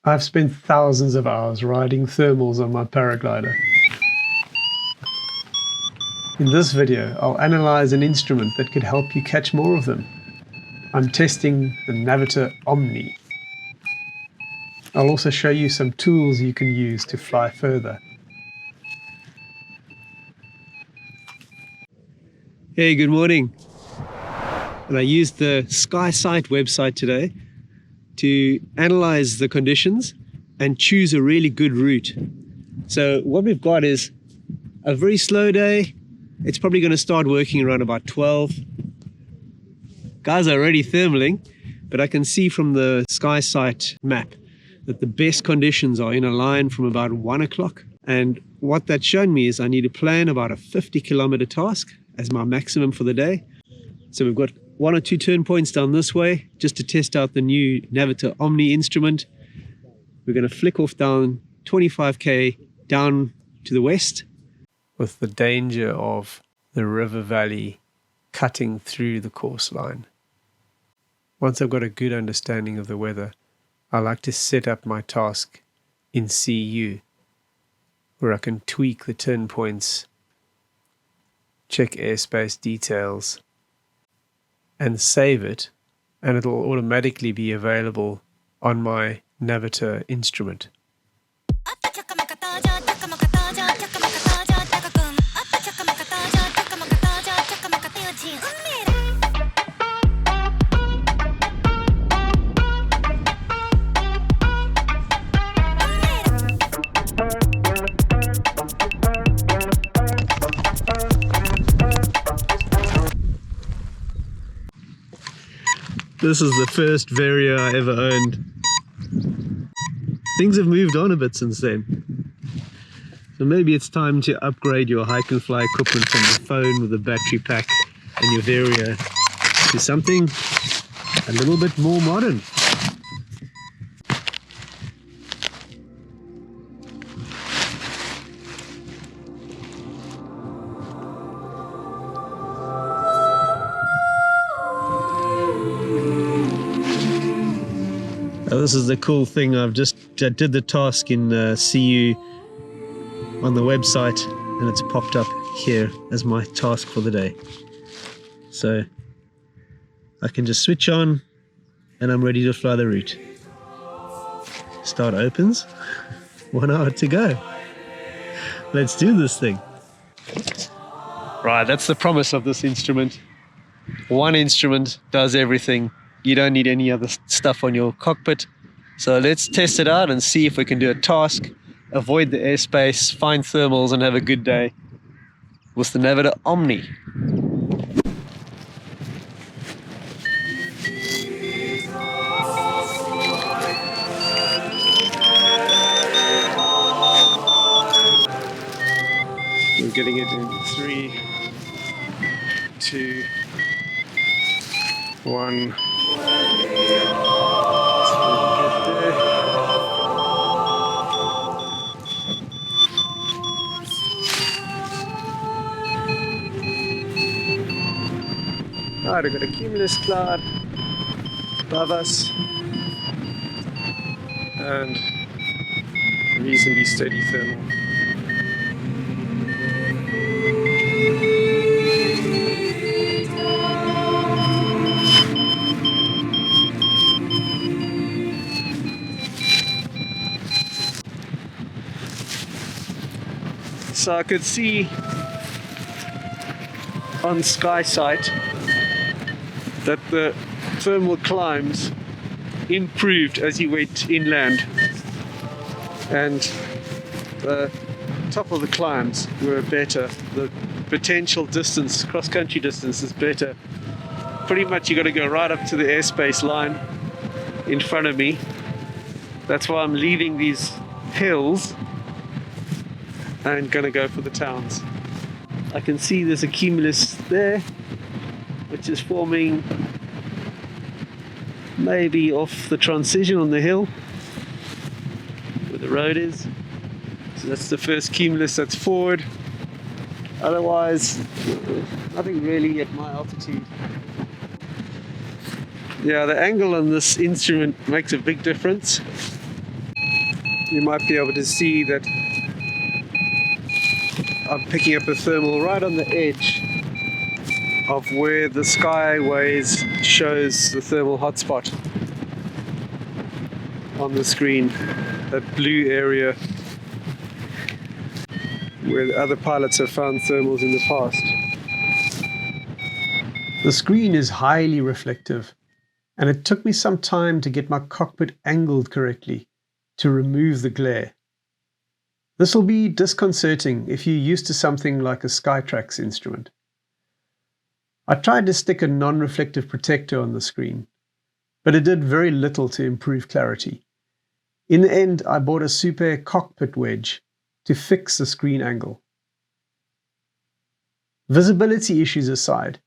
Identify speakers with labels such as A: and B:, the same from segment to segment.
A: I've spent thousands of hours riding thermals on my paraglider. In this video, I'll analyze an instrument that could help you catch more of them. I'm testing the Naviter OMNI. I'll also show you some tools you can use to fly further. Hey, good morning. And I used the Skysight website today to analyze the conditions and choose a really good route. So what we've got is a very slow day. It's probably going to start working around about 12. Guys are already thermaling, but I can see from the Skysight map that the best conditions are in a line from about 1 o'clock. And what that's shown me is I need to plan about a 50-kilometer task as my maximum for the day. So we've got 1 or 2 turn points down this way just to test out the new Naviter OMNI instrument. We're going to flick off down 25k down to the west, with the danger of the river valley cutting through the course line. Once I've got a good understanding of the weather, I like to set up my task in CU, where I can tweak the turn points, check airspace details, and save it, and it'll automatically be available on my Naviter instrument. This is the first Vario I ever owned. Things have moved on a bit since then. So maybe it's time to upgrade your hike and fly equipment from the phone with a battery pack and your Vario to something a little bit more modern. This is the cool thing. I did the task in CU on the website, and it's popped up here as my task for the day. So I can just switch on and I'm ready to fly the route. Start opens. 1 hour to go. Let's do this thing. Right, that's the promise of this instrument. One instrument does everything. You don't need any other stuff on your cockpit. So let's test it out and see if we can do a task, avoid the airspace, find thermals, and have a good day with the Naviter OMNI. We're getting it in 3, 2, 1. Alright, we've got a cumulus cloud above us and reasonably steady thermal. So I could see on Skysight that the thermal climbs improved as you went inland, and the top of the climbs were better. The potential distance, cross-country distance, is better. Pretty much you got to go right up to the airspace line in front of me. That's why I'm leaving these hills and gonna go for the towns. I can see there's a cumulus there, which is forming maybe off the transition on the hill where the road is. So that's the first cumulus that's forward. Otherwise, nothing really at my altitude. Yeah, the angle on this instrument makes a big difference. you might be able to see that I'm picking up a thermal right on the edge of where the Skyways shows the thermal hotspot on the screen, that blue area where the other pilots have found thermals in the past. The screen is highly reflective, and it took me some time to get my cockpit angled correctly to remove the glare. This will be disconcerting if you're used to something like a Skytrax instrument. I tried to stick a non-reflective protector on the screen, but it did very little to improve clarity. In the end, I bought a Super cockpit wedge to fix the screen angle. Visibility issues aside,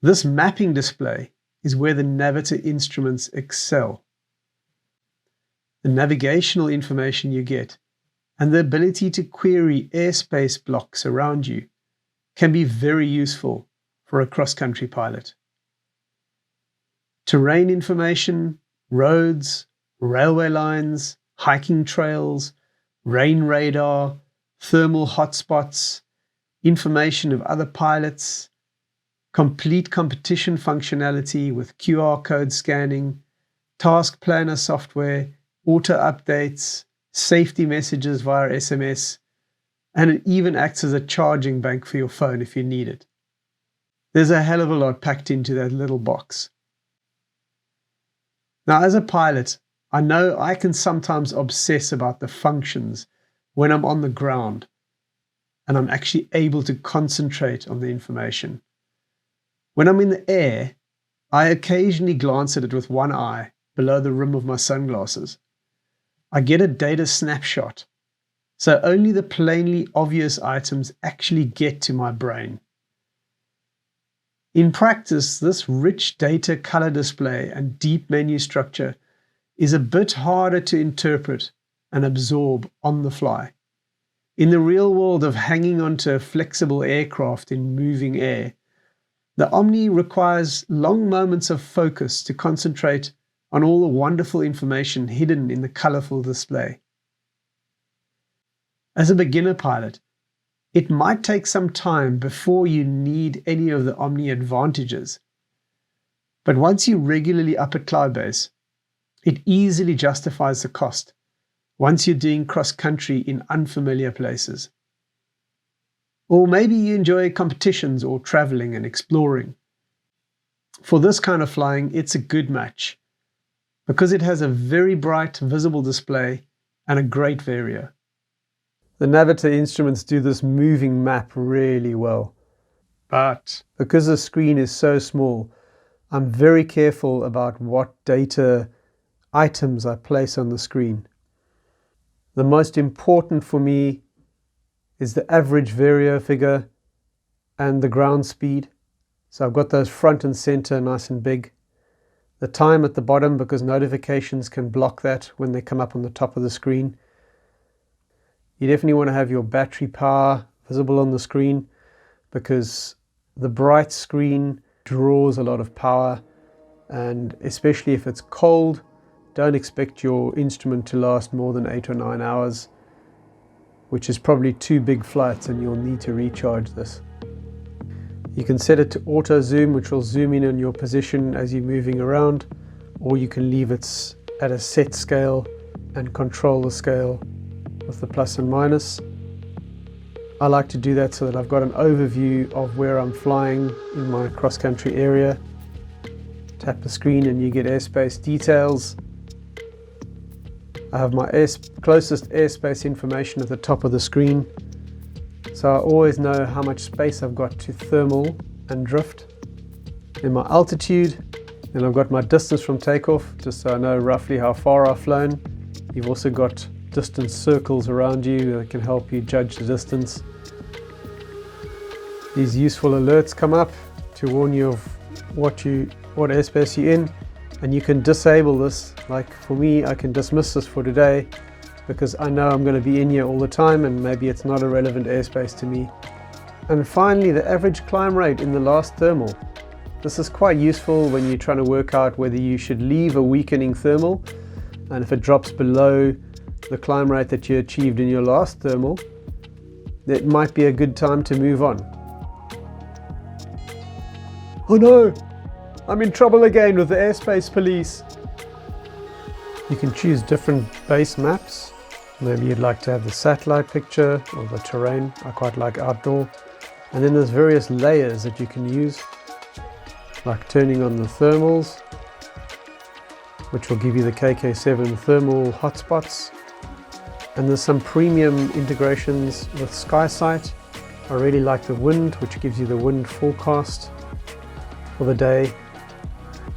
A: this mapping display is where the Naviter instruments excel. The navigational information you get and the ability to query airspace blocks around you can be very useful for a cross-country pilot. Terrain information, roads, railway lines, hiking trails, rain radar, thermal hotspots, information of other pilots, complete competition functionality with QR code scanning, task planner software, auto updates, safety messages via SMS, and it even acts as a charging bank for your phone if you need it. There's a hell of a lot packed into that little box. Now, as a pilot, I know I can sometimes obsess about the functions when I'm on the ground and I'm actually able to concentrate on the information. When I'm in the air, I occasionally glance at it with one eye below the rim of my sunglasses. I get a data snapshot, so only the plainly obvious items actually get to my brain. In practice, this rich data color display and deep menu structure is a bit harder to interpret and absorb on the fly. In the real world of hanging onto a flexible aircraft in moving air, the Omni requires long moments of focus to concentrate on all the wonderful information hidden in the colorful display. As a beginner pilot, it might take some time before you need any of the Omni advantages. But once you regularly up at cloud base, it easily justifies the cost once you're doing cross-country in unfamiliar places. Or maybe you enjoy competitions or traveling and exploring. For this kind of flying, it's a good match because it has a very bright, visible display and a great Vario. The Naviter instruments do this moving map really well. But because the screen is so small, I'm very careful about what data items I place on the screen. The most important for me is the average Vario figure and the ground speed. So I've got those front and center nice and big. The time at the bottom, because notifications can block that when they come up on the top of the screen. You definitely want to have your battery power visible on the screen because the bright screen draws a lot of power, and especially if it's cold, don't expect your instrument to last more than 8 or 9 hours, which is probably 2 big flights and you'll need to recharge this. You can set it to auto zoom, which will zoom in on your position as you're moving around, or you can leave it at a set scale and control the scale with the plus and minus. I like to do that so that I've got an overview of where I'm flying in my cross-country area. Tap the screen and you get airspace details. I have my closest airspace information at the top of the screen, so I always know how much space I've got to thermal and drift. In my altitude, and I've got my distance from takeoff, just so I know roughly how far I've flown. You've also got distance circles around you that can help you judge the distance. These useful alerts come up to warn you of what airspace you're in, and you can disable this. Like for me, I can dismiss this for today because I know I'm going to be in here all the time and maybe it's not a relevant airspace to me. And finally, the average climb rate in the last thermal. This is quite useful when you're trying to work out whether you should leave a weakening thermal, and if it drops below
B: the climb rate that you achieved in your last thermal, it might be a good time to move on. Oh no! I'm in trouble again with the airspace police. You can choose different base maps. Maybe you'd like to have the satellite picture or the terrain. I quite like outdoor. And then there's various layers that you can use, like turning on the thermals, which will give you the KK7 thermal hotspots. And there's some premium integrations with Skysight. I really like the wind, which gives you the wind forecast for the day,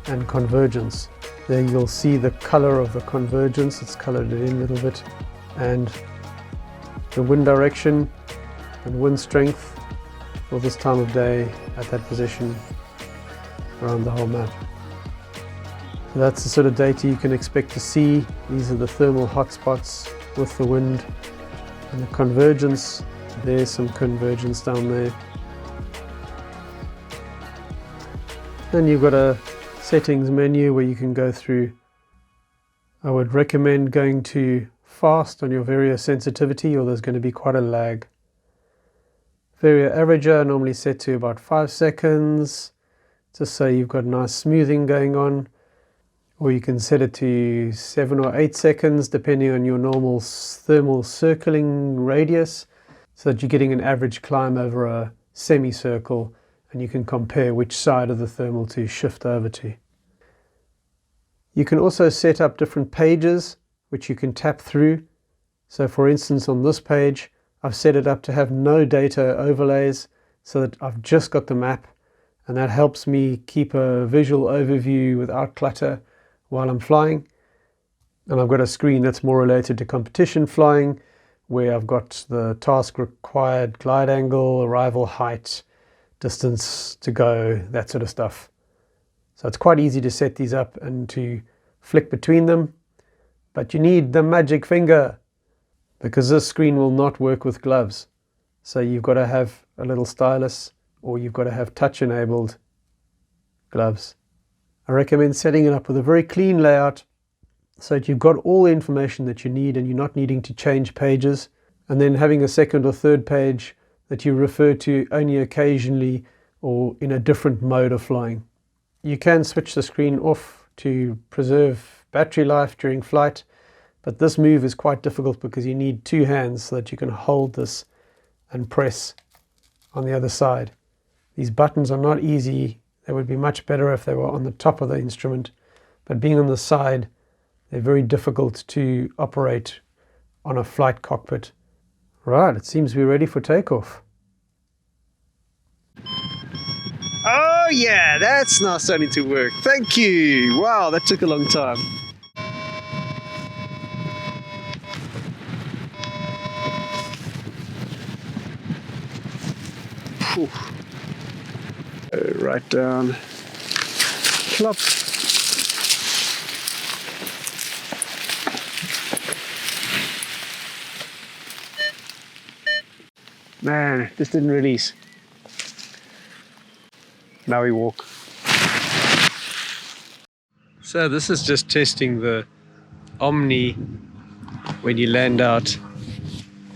B: and convergence. There you'll see the color of the convergence, it's colored it in a little bit, and the wind direction and wind strength for this time of day at that position around the whole map. So that's the sort of data you can expect to see. These are the thermal hotspots with the wind and the convergence. There's some convergence down there. Then you've got a settings menu where you can go through. I would recommend going to fast on your Vario sensitivity, or there's going to be quite a lag. Vario averager I normally set to about 5 seconds, just so you've got nice smoothing going on. Or you can set it to 7 or 8 seconds depending on your normal thermal circling radius, so that you're getting an average climb over a semicircle, and you can compare which side of the thermal to shift over to. You can also set up different pages which you can tap through. So for instance, on this page I've set it up to have no data overlays, so that I've just got the map, and that helps me keep a visual overview without clutter while I'm flying. And I've got a screen that's more related to competition flying, where I've got the task required glide angle, arrival height, distance to go, that sort of stuff. So it's quite easy to set these up and to flick between them, but you need the magic finger, because this screen will not work with gloves. So you've got to have a little stylus, or you've got to have touch enabled gloves. I recommend setting it up with a very clean layout, so that you've got all the information that you need and you're not needing to change pages, and then having a second or third page that you refer to only occasionally or in a different mode of flying. You can switch the screen off to preserve battery life during flight, but this move is quite difficult because you need two hands so that you can hold this and press on the other side. These buttons are not easy. They would be much better if they were on the top of the instrument, but being on the side, they're very difficult to operate on a flight cockpit. Right, it seems we're ready for takeoff.
A: Oh yeah, that's now starting to work. Thank you. Wow, that took a long time. Whew. Right down. Plop. Man, this didn't release. Now we walk. So this is just testing the Omni when you land out.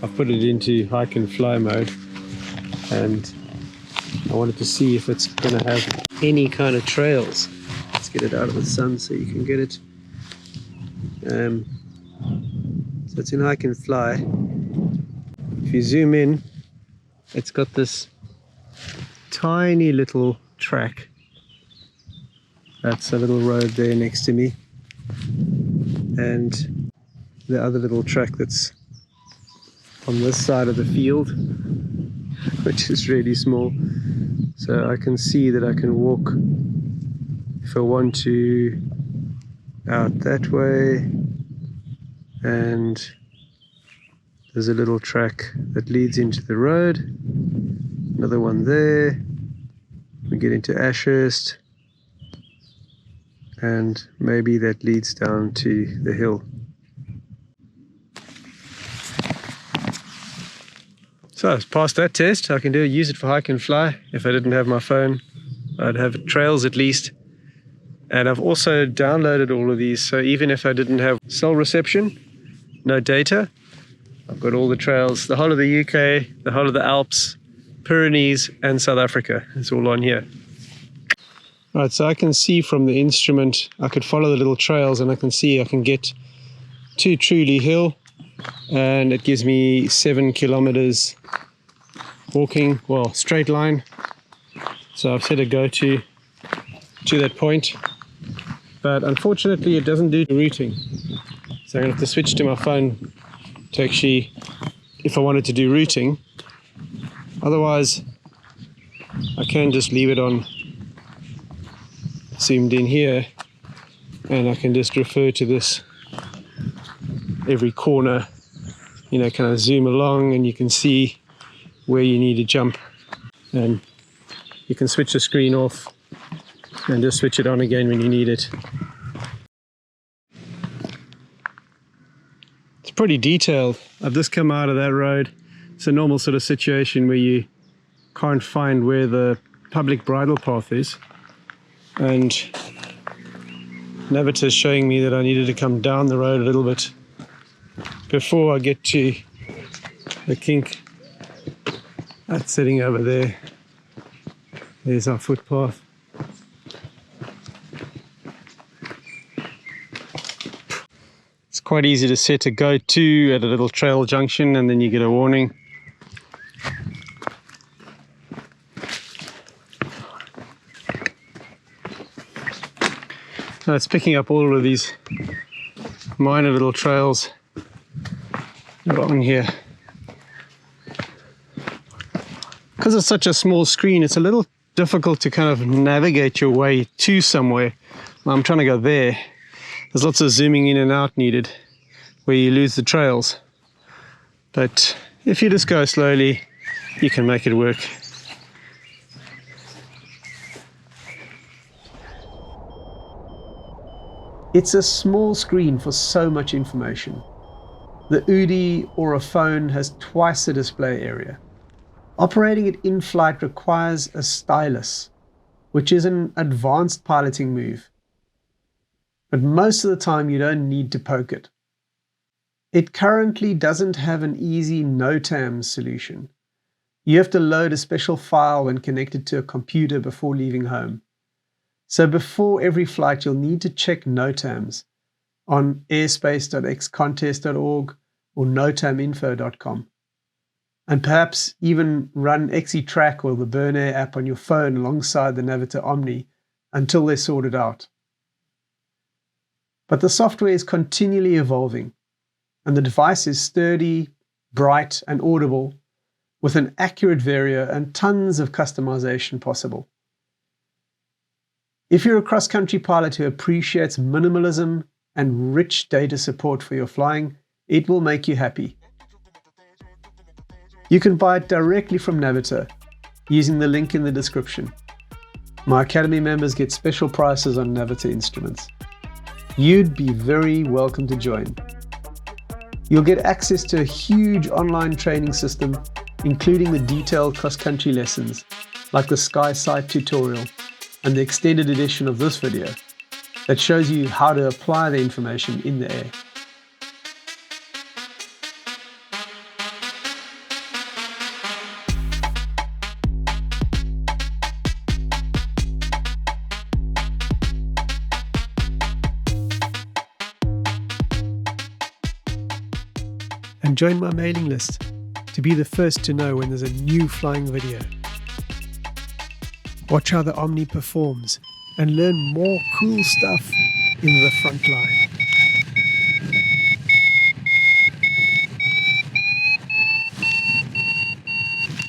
A: I've put it into hike and fly mode, and I wanted to see if it's going to have any kind of trails. Let's get it out of the sun so you can get it. So it's in hike and fly. If you zoom in, it's got this tiny little track. That's a little road there next to me, and the other little track that's on this side of the field, which is really small. So I can see that I can walk, if I want to, out that way, and there's a little track that leads into the road, another one there. We get into Ashurst, and maybe that leads down to the hill. So I've passed that test. I can use it for hike and fly. If I didn't have my phone, I'd have trails at least. And I've also downloaded all of these, so even if I didn't have cell reception, no data. I've got all the trails, the whole of the UK, the whole of the Alps, Pyrenees and South Africa. It's all on here. Right, so I can see from the instrument, I could follow the little trails and I can see I can get to Truly Hill, and it gives me 7 kilometers walking, well, straight line. So I've set a go to that point, but unfortunately it doesn't do routing. So I'm gonna have to switch to my phone to actually, if I wanted to do routing. Otherwise, I can just leave it on zoomed in here, and I can just refer to this every corner, you know, kind of zoom along and you can see where you need to jump, and you can switch the screen off and just switch it on again when you need it. It's pretty detailed. I've just come out of that road. It's a normal sort of situation where you can't find where the public bridle path is, and Naviter is showing me that I needed to come down the road a little bit before I get to the kink. That's sitting over there. There's our footpath. It's quite easy to set a go-to at a little trail junction, and then you get a warning. So it's picking up all of these minor little trails that are on here. Because it's such a small screen, it's a little difficult to kind of navigate your way to somewhere. I'm trying to go there. There's lots of zooming in and out needed where you lose the trails. But if you just go slowly, you can make it work. It's a small screen for so much information. The UDI or a phone has twice the display area. Operating it in flight requires a stylus, which is an advanced piloting move. But most of the time you don't need to poke it. It currently doesn't have an easy NOTAM solution. You have to load a special file when connected to a computer before leaving home. So before every flight, you'll need to check NOTAMs on airspace.xcontest.org or notaminfo.com. And perhaps even run XeTrack or the Burn Air app on your phone alongside the Naviter OMNI until they're sorted out. But the software is continually evolving, and the device is sturdy, bright, and audible, with an accurate vario and tons of customization possible. If you're a cross-country pilot who appreciates minimalism and rich data support for your flying, it will make you happy. You can buy it directly from Naviter using the link in the description. My Academy members get special prices on Naviter instruments. You'd be very welcome to join. You'll get access to a huge online training system, including the detailed cross-country lessons, like the Skysight tutorial, and the extended edition of this video that shows you how to apply the information in the air. And join my mailing list to be the first to know when there's a new flying video. Watch how the Omni performs and learn more cool stuff in the front line.